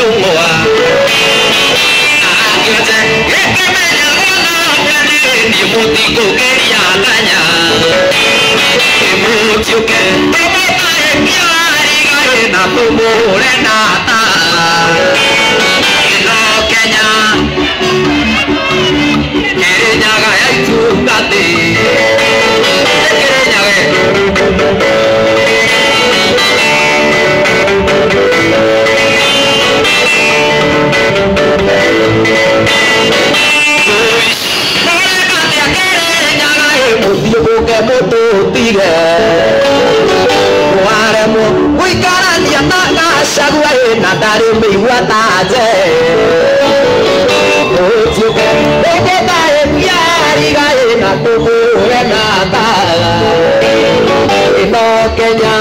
sungwa akyote ekemenya wana mwani ni mutiko keria tanya mutioke tomata ekiari gae na tumure na ta ino Kenya Kenya gaya itungate Kenya gaya Buke moto tige waremo wikarania taka sagwa na dare miwa taje ojuke ede dare yari gae na tubu na ta ino Kenya